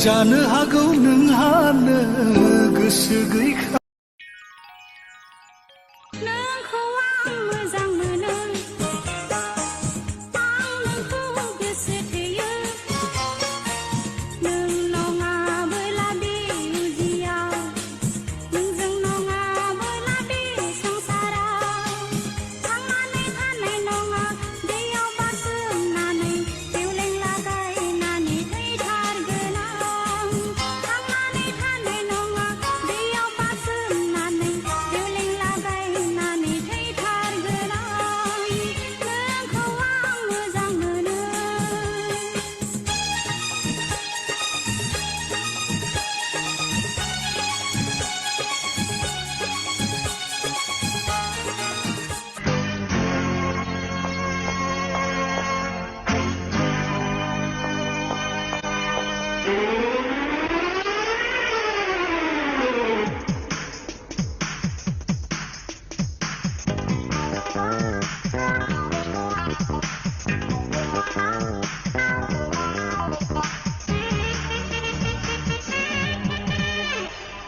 जानो हागौ नोंहानो गोसो गैखा नोंखौ आं मोजां मोनो आं नोंखौ गोसो थोयो नों नङाबोला बे उजियाव नोंजों नङाबोला बे संसाराव थांनानै थानाय नङा दैयाव बाज्रुमनानै देवलें लागायनानै थैथारगोन आं थांनानै थानाय नङा दैयाव बाज्रुमनानै देवलें लागायनानै थैथारगोन आं नोंखौ आं मोजां मोनो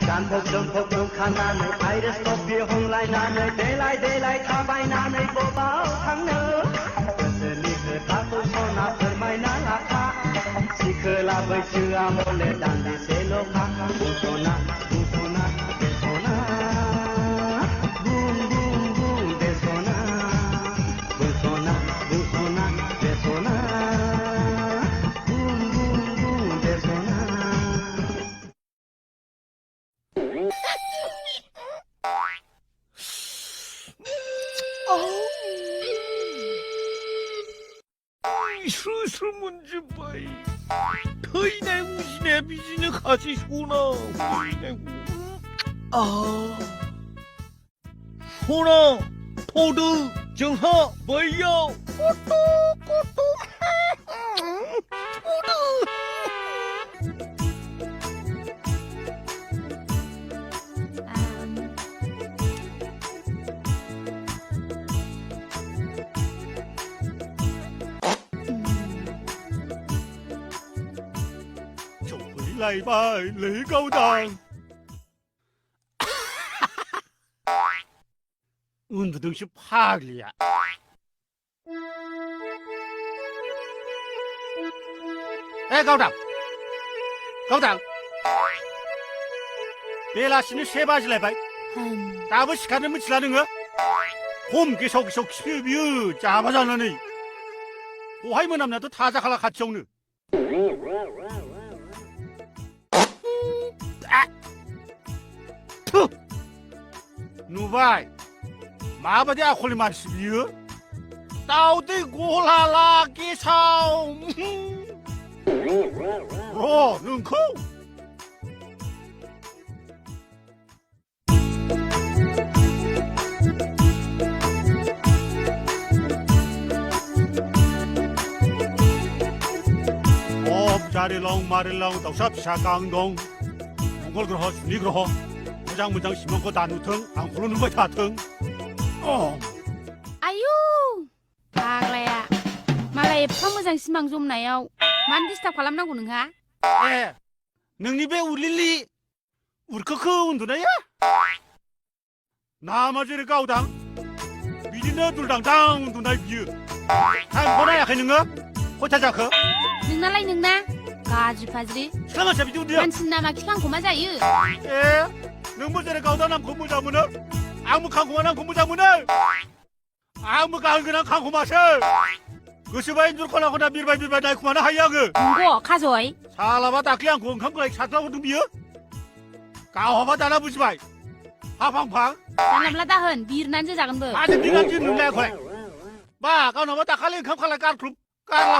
जानफब जोंफब ओंखारनानै आइरिस कफि हमलायनानै देलाय थाबायनानै बबाव थांनो गोसोनि खोथाखौ सना फोरमायना लाखा सिखोला बैसोआ मले दान्दिसेल'खा बुंस'ना बुंस'ना बेस'ना बुं बुं बुं बेस'ना बुंस'ना बुंस'ना बेस'ना बुं बुं बुं बेस'ना 스스로 문제 봐이 더이내 우시네 비지네 같이 소나 소나 포드 정하 뭐야 꼬뚜 lại bài Lý Câu Đàn 운동시 파글이야. 에 가오당 베라시는 세바지래 바이 따버 시간을 묻히라는 거 홈기 속속 슈뷰 짜바잖아니 오하이면 남나도 타자칼라 같이 오는 누바이 마바디 아콜리 마시비요 따오디 고라라 기사오 능코 자리렁 마리렁 덕삽샤 강동 몽골 그러허 순위 그러허 무장 심었고 나누腾안 고르는 거 다腾아유 바글야 말라이 에파 모장 심방 좀 나요 만 디스탑 खालामनांगौ नोंहा 에 नोंनि बे उलिलि 우르크크 운두나야 나마 जेरै गावदां बिदिनो दुलदांदां उन्दुनाय बियो टाइमखौ नायाखै नोङो खयथा जाखो नोंना गाज्रि फाज्रि सिख्लामानसिया बिदि उन्दुयो मानसिनि नामा खिखांखोमा जायो 에 नोंबो जेरै गावदां नामखौ मोजां मोनो आंबो खांखमा नामखौ मोजां मोनो आंबो गानगोनां खांखमासो गोसोबा इन्जुर खना बिरबाय नायखुमानो हायो आङो नंगौ खाजय सालाबा दाख्लै आंखौ ओंखाम गोरलै सारग्रा हरदों बियो गावहाबा दाना बुजिबाय हाफांफां जानला दाहोन बिरनानैसो जागोनबो माजों बिरनानैसो नुलायाखै मा गावनाबा दाखालि ओंखाम खालाय गारला